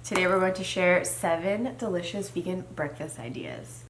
Today we're going to share 7 delicious vegan breakfast ideas.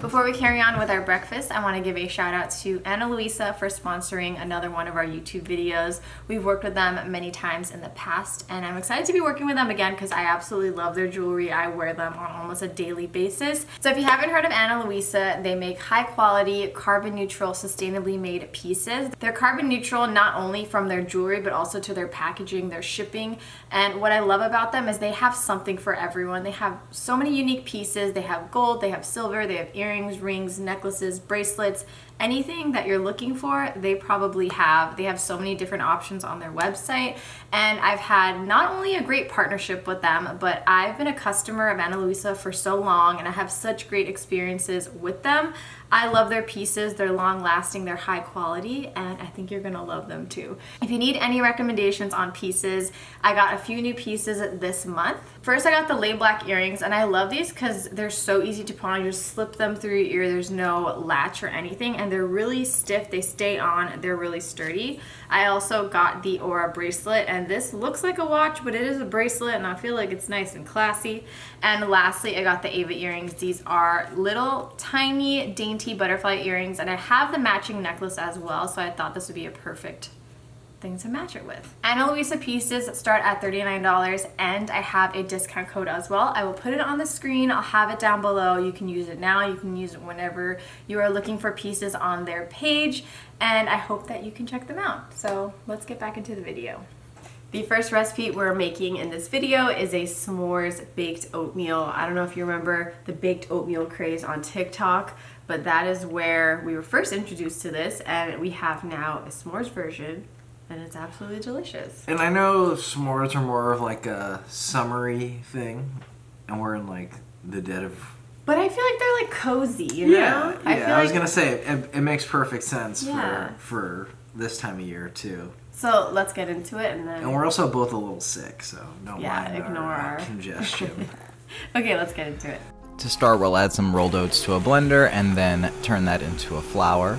Before we carry on with our breakfast, I want to give a shout out to Luisa for sponsoring another one of our YouTube videos. We've worked with them many times in the past, and I'm excited to be working with them again because I absolutely love their jewelry. I wear them on almost a daily basis. So if you haven't heard of Luisa, they make high quality, carbon neutral, sustainably made pieces. They're carbon neutral not only from their jewelry, but also to their packaging, their shipping. And what I love about them is they have something for everyone. They have so many unique pieces. They have gold, they have silver, they have earrings, rings, necklaces, bracelets, anything that you're looking for, they probably have. They have so many different options on their website, and I've had not only a great partnership with them, but I've been a customer of Luisa for so long, and I have such great experiences with them. I love their pieces. They're long lasting, they're high quality, and I think you're gonna love them too. If you need any recommendations on pieces, I got a few new pieces this month. First, I got the lay black earrings, and I love these because they're so easy to put on. You just slip them through your ear. There's no latch or anything, and they're really stiff. They stay on. They're really sturdy. I also got the Aura bracelet, and this looks like a watch, but it is a bracelet, and I feel like it's nice and classy. And lastly, I got the Ava earrings. These are little, tiny, dainty butterfly earrings, and I have the matching necklace as well, so I thought this would be a perfect thing to match it with. Luisa pieces start at $39, and I have a discount code as well. I will put it on the screen. I'll have it down below. You can use it now. You can use it whenever you are looking for pieces on their page, and I hope that you can check them out. So let's get back into the video. The first recipe we're making in this video is a s'mores baked oatmeal. I don't know if you remember the baked oatmeal craze on TikTok, but that is where we were first introduced to this, and we have now a s'mores version, and it's absolutely delicious. And I know s'mores are more of like a summery thing, and we're in like the dead of... But I feel like they're like cozy, you know? Yeah, I was gonna say, it makes perfect sense Yeah. for this time of year too. So let's get into it, and then... And we're also both a little sick, so don't mind ignore our our congestion. Okay, let's get into it. To start, we'll add some rolled oats to a blender and then turn that into a flour.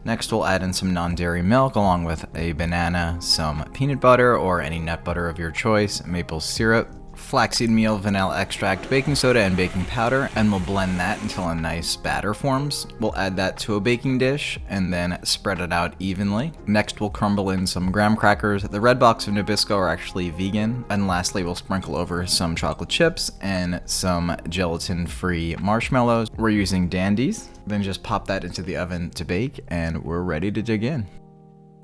Next, we'll add in some non-dairy milk along with a banana, some peanut butter or any nut butter of your choice, maple syrup, flaxseed meal, vanilla extract, baking soda, and baking powder, and we'll blend that until a nice batter forms. We'll add that to a baking dish and then spread it out evenly. Next, we'll crumble in some graham crackers. The red box of Nabisco are actually vegan. And lastly, we'll sprinkle over some chocolate chips and some gelatin-free marshmallows. We're using Dandies. Then just pop that into the oven to bake, and we're ready to dig in.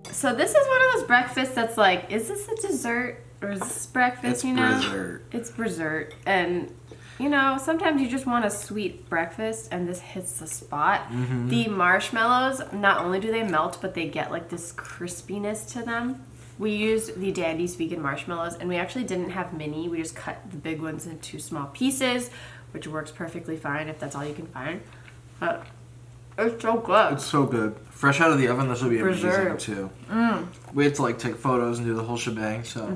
So this is one of those breakfasts that's like, is this a dessert? Or is this breakfast, It's you know? dessert. It's dessert. And, you know, sometimes you just want a sweet breakfast, and this hits the spot. Mm-hmm. The marshmallows, not only do they melt, but they get like this crispiness to them. We used the Dandy's vegan marshmallows, and we actually didn't have mini. We just cut the big ones into small pieces, which works perfectly fine if that's all you can find. But it's so good. It's so good. Fresh out of the oven, this will be amazing Preserved. too. We had to like take photos and do the whole shebang, so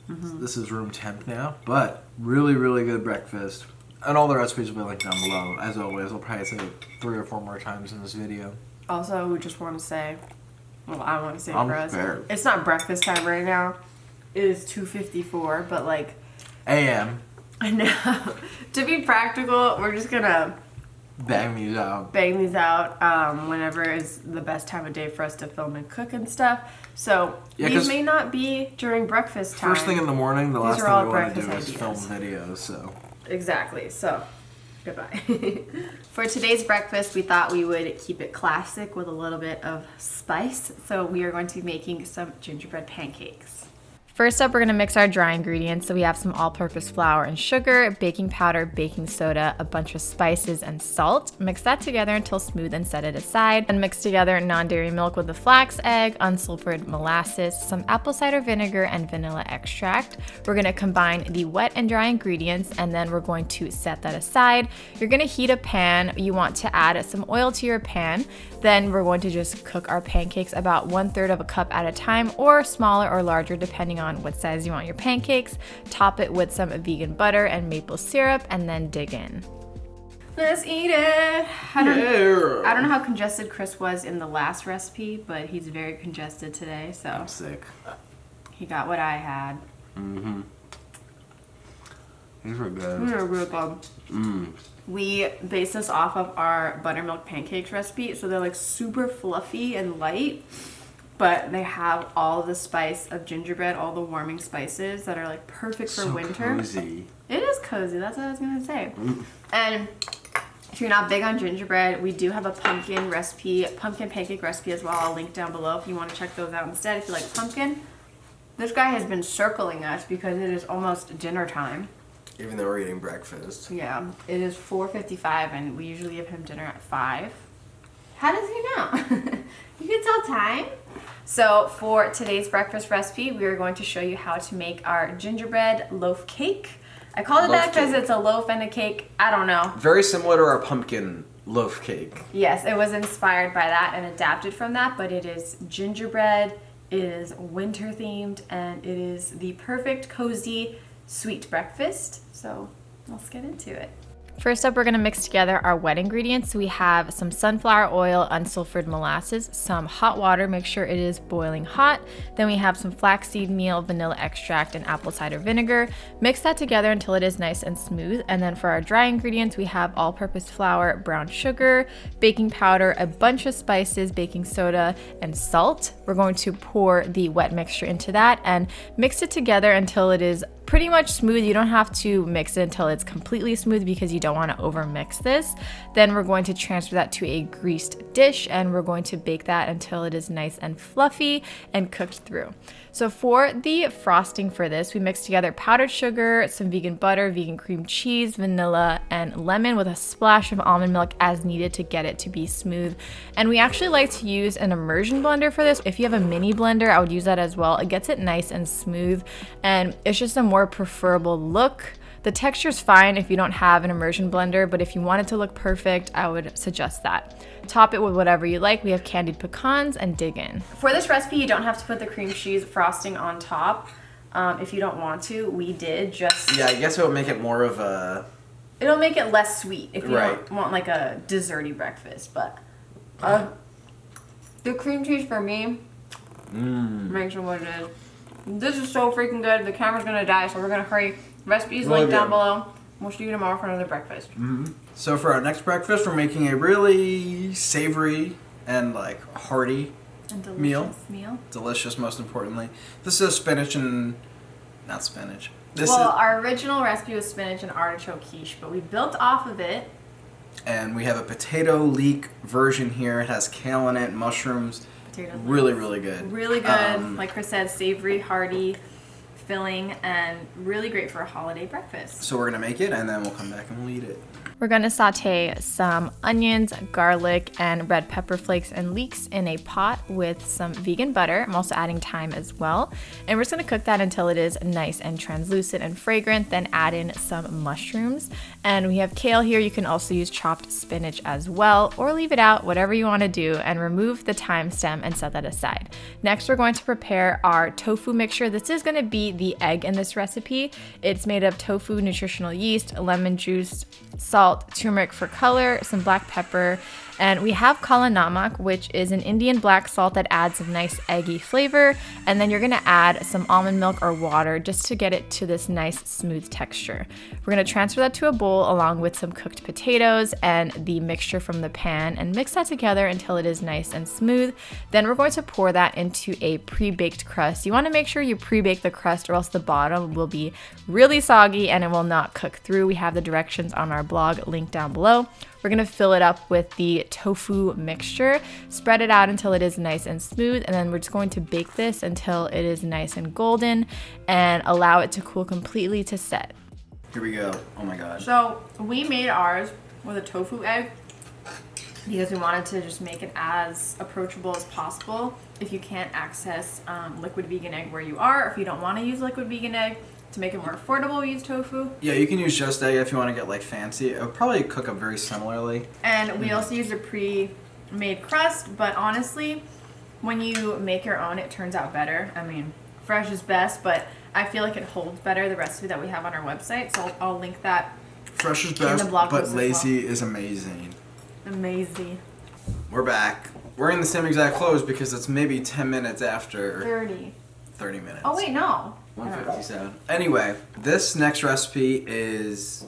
this is room temp now. But really, really good breakfast. And all the recipes will be linked down below. As always, I'll probably say 3 or 4 more times in this video. Also, we just want to say, well, I want to say I'm for us, fair. it's not breakfast time right now. It is 2:54, but like, AM. I know. To be practical, we're just gonna Bang these out. bang these out whenever is the best time of day for us to film and cook and stuff. So Yeah, these 'cause may not be during breakfast time. First thing in the morning, the last These thing are all we want to do breakfast is film ideas. videos, so. Exactly. So, goodbye. For today's breakfast, we thought we would keep it classic with a little bit of spice. So we are going to be making some gingerbread pancakes. First up, we're gonna mix our dry ingredients. So we have some all-purpose flour and sugar, baking powder, baking soda, a bunch of spices, and salt. Mix that together until smooth and set it aside. And mix together non-dairy milk with the flax egg, unsulfured molasses, some apple cider vinegar, and vanilla extract. We're gonna combine the wet and dry ingredients, and then we're going to set that aside. You're gonna heat a pan. You want to add some oil to your pan. Then we're going to just cook our pancakes about 1/3 of a cup at a time, or smaller or larger depending on what size you want your pancakes. Top it with some vegan butter and maple syrup, and then dig in. Let's eat it. I don't know how congested Chris was in the last recipe, but he's very congested today, so I'm sick. he got what I had. Mm-hmm. These were good. These are really good. We base this off of our buttermilk pancakes recipe, so they're like super fluffy and light, but they have all the spice of gingerbread, all the warming spices that are like perfect for winter. Cozy. It is cozy, that's what I was gonna say. And if you're not big on gingerbread, we do have a pumpkin pancake recipe as well. I'll link down below if you want to check those out instead if you like pumpkin. This guy has been circling us because it is almost dinner time. Even though we're eating breakfast. Yeah, it is 4:55 and we usually give him dinner at 5. How does he know? You can tell time. So for today's breakfast recipe, we are going to show you how to make our gingerbread loaf cake. I call it that because it's a loaf and a cake. I don't know. Very similar to our pumpkin loaf cake. Yes, it was inspired by that and adapted from that, but it is gingerbread, it is winter themed, and it is the perfect cozy sweet breakfast. So let's get into it. First up, we're gonna mix together our wet ingredients. We have some sunflower oil, unsulfured molasses, some hot water, make sure it is boiling hot. Then we have some flaxseed meal, vanilla extract, and apple cider vinegar. Mix that together until it is nice and smooth. And then for our dry ingredients, we have all-purpose flour, brown sugar, baking powder, a bunch of spices, baking soda, and salt. We're going to pour the wet mixture into that and mix it together until it is pretty much smooth. You don't have to mix it until it's completely smooth because you don't want to over mix this. Then we're going to transfer that to a greased dish and we're going to bake that until it is nice and fluffy and cooked through. So for the frosting for this, we mix together powdered sugar, some vegan butter, vegan cream cheese, vanilla, and lemon with a splash of almond milk as needed to get it to be smooth. And we actually like to use an immersion blender for this. If you have a mini blender, I would use that as well. It gets it nice and smooth and it's just a more preferable look. The texture's fine if you don't have an immersion blender, but if you want it to look perfect, I would suggest that. Top it with whatever you like. We have candied pecans and dig in. For this recipe, you don't have to put the cream cheese frosting on top. If you don't want to, we did just... Yeah, I guess it would make it more of a... It'll make it less sweet if you don't want like a desserty breakfast, but... the cream cheese for me makes it what it is. This is so freaking good. The camera's gonna die, so we're gonna hurry. Recipe's linked down below. We'll see you tomorrow for another breakfast. So for our next breakfast, we're making a really savory and like hearty meal. Delicious, most importantly. This is spinach and... not spinach. Our original recipe was spinach and artichoke quiche, but we built off of it. And we have a potato leek version here. It has kale in it, mushrooms. Really, really good. Really good. Like Chris said, savory, hearty, filling, and really great for a holiday breakfast. So we're going to make it, and then we'll come back and we'll eat it. We're gonna saute some onions, garlic, and red pepper flakes and leeks in a pot with some vegan butter. I'm also adding thyme as well. And we're just gonna cook that until it is nice and translucent and fragrant, then add in some mushrooms. And we have kale here. You can also use chopped spinach as well, or leave it out, whatever you wanna do, and remove the thyme stem and set that aside. Next, we're going to prepare our tofu mixture. This is gonna be the egg in this recipe. It's made of tofu, nutritional yeast, lemon juice, salt, turmeric for color, some black pepper, and we have kala namak, which is an Indian black salt that adds a nice eggy flavor. And then you're gonna add some almond milk or water just to get it to this nice smooth texture. We're gonna transfer that to a bowl along with some cooked potatoes and the mixture from the pan and mix that together until it is nice and smooth. Then we're going to pour that into a pre-baked crust. You wanna make sure you pre-bake the crust or else the bottom will be really soggy and it will not cook through. We have the directions on our blog linked down below. We're gonna fill it up with the tofu mixture, spread it out until it is nice and smooth, and then we're just going to bake this until it is nice and golden and allow it to cool completely to set. Here we go. Oh my god. So we made ours with a tofu egg because we wanted to just make it as approachable as possible. If you can't access liquid vegan egg where you are, or if you don't want to use liquid vegan egg, to make it more affordable, we use tofu. Yeah, you can use just egg if you want to get like fancy. It would probably cook up very similarly. And we also use a pre-made crust, but honestly, when you make your own, it turns out better. I mean, fresh is best, but I feel like it holds better, the recipe that we have on our website, so I'll link that Fresh is best, blog but post as lazy is amazing. Amazing. We're back. We're in the same exact clothes because it's maybe 10 minutes after 30 minutes. Oh wait, no. 1:57. Anyway, this next recipe is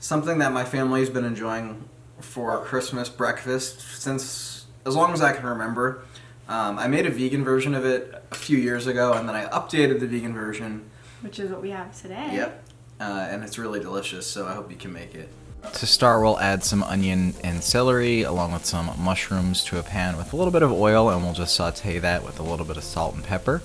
something that my family's been enjoying for Christmas breakfast since as long as I can remember. I made a vegan version of it a few years ago, and then I updated the vegan version. Which is what we have today. Yep. And it's really delicious, so I hope you can make it. To start, we'll add some onion and celery along with some mushrooms to a pan with a little bit of oil, and we'll just saute that with a little bit of salt and pepper.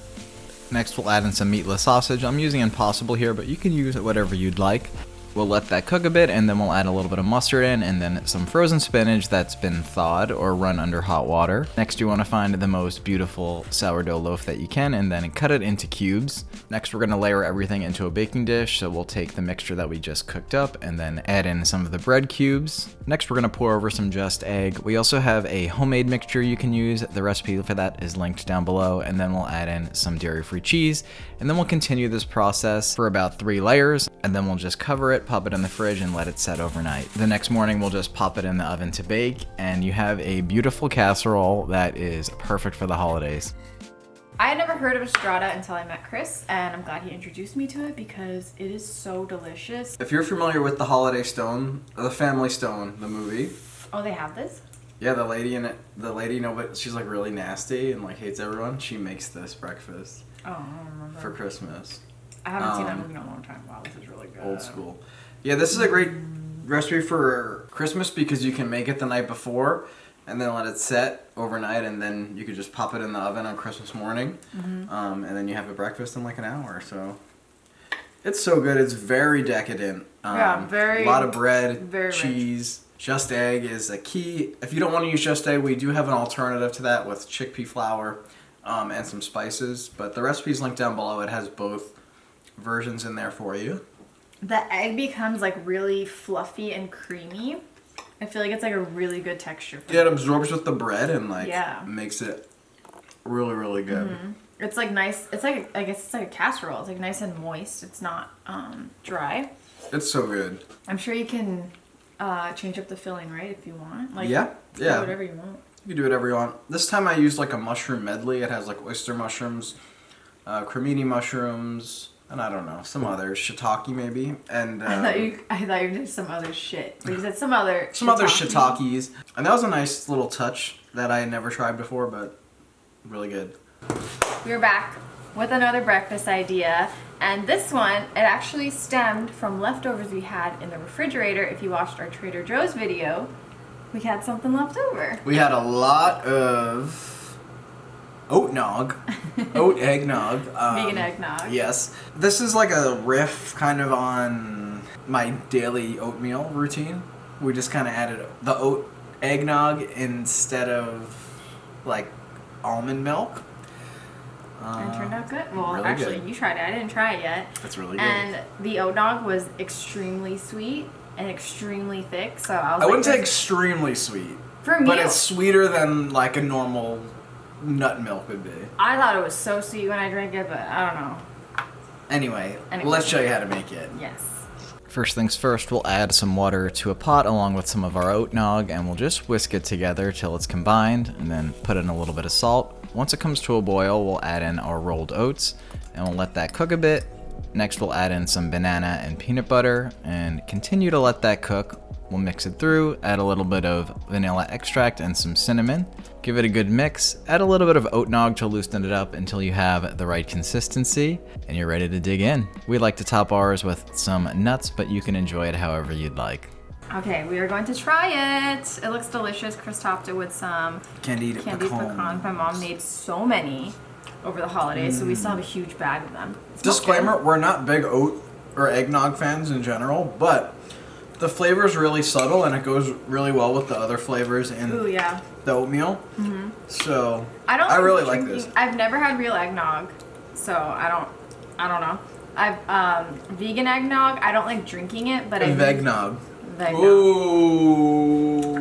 Next, we'll add in some meatless sausage. I'm using Impossible here, but you can use whatever you'd like. We'll let that cook a bit, and then we'll add a little bit of mustard in, and then some frozen spinach that's been thawed or run under hot water. Next, you want to find the most beautiful sourdough loaf that you can, and then cut it into cubes. Next, we're going to layer everything into a baking dish, so we'll take the mixture that we just cooked up, and then add in some of the bread cubes. Next, we're going to pour over some Just Egg. We also have a homemade mixture you can use. The recipe for that is linked down below, and then we'll add in some dairy-free cheese, and then we'll continue this process for about 3 layers, and then we'll just cover it, pop it in the fridge, and let it set overnight. The next morning we'll just pop it in the oven to bake, and you have a beautiful casserole that is perfect for the holidays. I had never heard of a Strata until I met Chris, and I'm glad he introduced me to it because it is so delicious. If you're familiar with the Holiday Stone, or the Family Stone, the movie. Oh, they have this? Yeah, the lady in it, but she's like really nasty and like hates everyone. She makes this breakfast Oh, I don't remember. for Christmas. I haven't seen that movie in a long time. Wow, this is really good. Old school. Yeah, this is a great recipe for Christmas because you can make it the night before and then let it set overnight, and then you could just pop it in the oven on Christmas morning, and then you have a breakfast in like an hour. So it's so good. It's very decadent. Yeah, very. A lot of bread, very cheese. Just Egg is a key. If you don't want to use Just Egg, we do have an alternative to that with chickpea flour and some spices. But the recipe's linked down below. It has both versions in there for you. The egg becomes like really fluffy and creamy. I feel like it's like a really good texture. Yeah, it absorbs with the bread and like Yeah. makes it really, really good. It's like nice. It's like, I guess it's like a casserole. It's like nice and moist. It's not dry. It's so good. I'm sure you can change up the filling, right, if you want. Like, Yeah. do whatever you want. You can do whatever you want. This time I used like a mushroom medley. It has like oyster mushrooms, cremini mushrooms, and I don't know, some others, shiitake maybe, and I thought you did some other shit. But you said some other shiitakes, and that was a nice little touch that I had never tried before, but really good. We're back with another breakfast idea, and this one, it actually stemmed from leftovers we had in the refrigerator. If you watched our Trader Joe's video, we had something left over. We had a lot of oat eggnog. Vegan eggnog. Yes. This is like a riff kind of on my daily oatmeal routine. We just kind of added the oat eggnog instead of like almond milk. And it turned out good. Well, really actually, good. you tried it. I didn't try it yet. That's really good. And the eggnog was extremely sweet and extremely thick. So I wouldn't say extremely sweet. For me, but it's sweeter than like a normal nut milk would be. I thought it was so sweet when I drank it, but I don't know. Anyway, let's show you how to make it. Yes. First things first, we'll add some water to a pot along with some of our oatnog, and we'll just whisk it together till it's combined, and then put in a little bit of salt. Once it comes to a boil, we'll add in our rolled oats, and we'll let that cook a bit. Next, we'll add in some banana and peanut butter, and continue to let that cook. We'll mix it through, add a little bit of vanilla extract and some cinnamon. Give it a good mix, add a little bit of oatnog to loosen it up until you have the right consistency, and you're ready to dig in. We like to top ours with some nuts, but you can enjoy it however you'd like. Okay, we are going to try it. It looks delicious. Chris topped it with some candied pecans. My mom made so many over the holidays, so we still have a huge bag of them. Disclaimer, we're not big oat or eggnog fans in general, but the flavor is really subtle and it goes really well with the other flavors in the oatmeal. Mm-hmm. So I really like this. I've never had real eggnog, so I don't know. I've vegan eggnog. I don't like drinking it, but Vegnog. Ooh.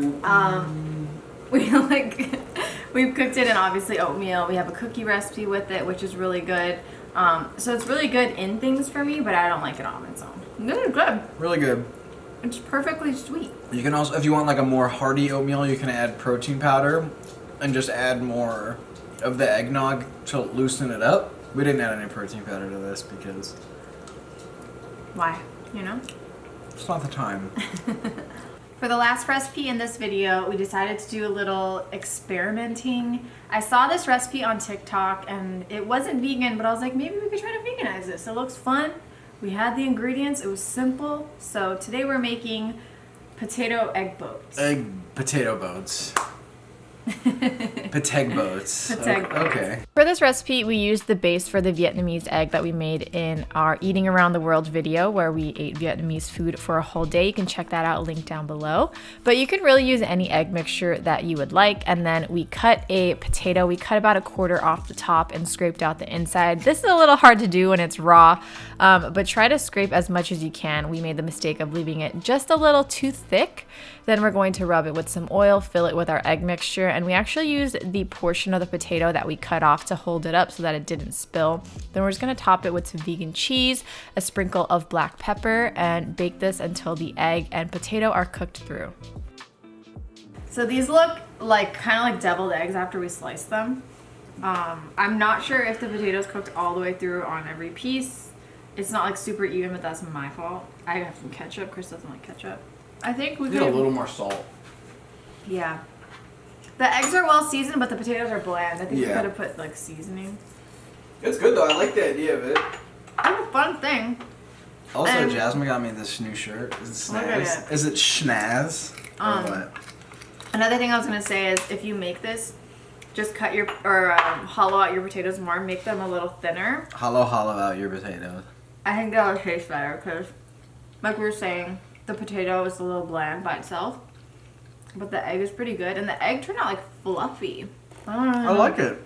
We've cooked it in obviously oatmeal. We have a cookie recipe with it, which is really good. So it's really good in things for me, but I don't like it on its own. This is good. Really good. It's perfectly sweet. You can also, if you want like a more hearty oatmeal, you can add protein powder and just add more of the eggnog to loosen it up. We didn't add any protein powder to this because... Why? You know? It's not the time. For the last recipe in this video, we decided to do a little experimenting. I saw this recipe on TikTok and it wasn't vegan, but I was like, maybe we could try to veganize this. It looks fun. We had the ingredients. It was simple. So today we're making potato egg boats. Potato boats. Pateg boats. Okay. For this recipe, we used the base for the Vietnamese egg that we made in our Eating Around the World video where we ate Vietnamese food for a whole day. You can check that out, link down below. But you can really use any egg mixture that you would like. And then we cut a potato. We cut about a quarter off the top and scraped out the inside. This is a little hard to do when it's raw, but try to scrape as much as you can. We made the mistake of leaving it just a little too thick. Then we're going to rub it with some oil, fill it with our egg mixture, and we actually used the portion of the potato that we cut off to hold it up so that it didn't spill. Then we're just going to top it with some vegan cheese, a sprinkle of black pepper, and bake this until the egg and potato are cooked through. So these look like kind of like deviled eggs after we slice them. I'm not sure if the potato's cooked all the way through on every piece. It's not like super even, but that's my fault. I have some ketchup. Chris doesn't like ketchup. I think we need a little more salt. Yeah. The eggs are well seasoned, but the potatoes are bland. I think we Yeah. could have put like seasoning. It's good though. I like the idea of it. It's a fun thing. Also, And- Jasmine got me this new shirt. Is it Look at Snaz? it. Is it Schnaz? Or what? Another thing I was gonna say is if you make this, just cut your or hollow out your potatoes more. Make them a little thinner. Hollow out your potatoes. I think that'll taste better because, like we were saying, the potato is a little bland by itself, but the egg is pretty good, and the egg turned out like fluffy. I like it.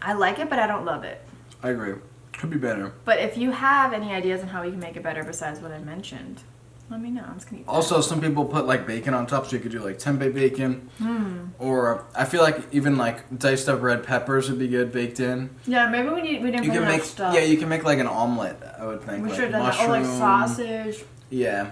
I like it, but I don't love it. I agree. Could be better. But if you have any ideas on how we can make it better besides what I mentioned, let me know. I'm just gonna eat that. Also, some people put like bacon on top, so you could do like tempeh bacon. Or I feel like even like diced up red peppers would be good baked in. Yeah, maybe we didn't You put can enough make stuff. Yeah, you can make like an omelet. I would think. We like should have done that. Or like mushroom. sausage. Yeah.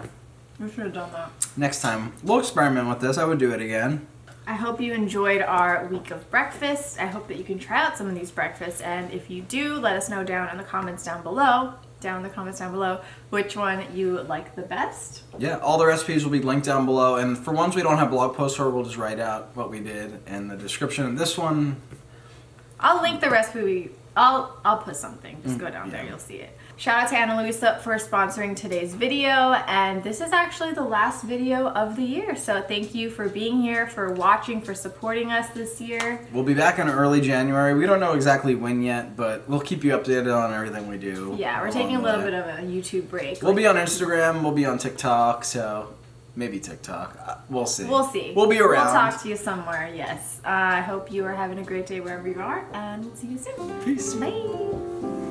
We should have done that. Next time we'll experiment with this. I would do it again. I hope you enjoyed our week of breakfast. I hope that you can try out some of these breakfasts, and if you do, let us know down in the comments down below, which one you like the best. Yeah, all the recipes will be linked down below, and for ones we don't have blog posts for, we'll just write out what we did in the description of this one. I'll link the recipe. I'll put something. Just go down there, you'll see it. Shout out to Ana Luisa for sponsoring today's video, and this is actually the last video of the year. So thank you for being here, for watching, for supporting us this year. We'll be back in early January. We don't know exactly when yet, but we'll keep you updated on everything we do. Yeah, we're taking a little bit of a YouTube break. We'll be on Instagram, we'll be on TikTok, so maybe TikTok. We'll see. We'll see. We'll be around. We'll talk to you somewhere, yes. I hope you are having a great day wherever you are, and we'll see you soon. Peace. Bye.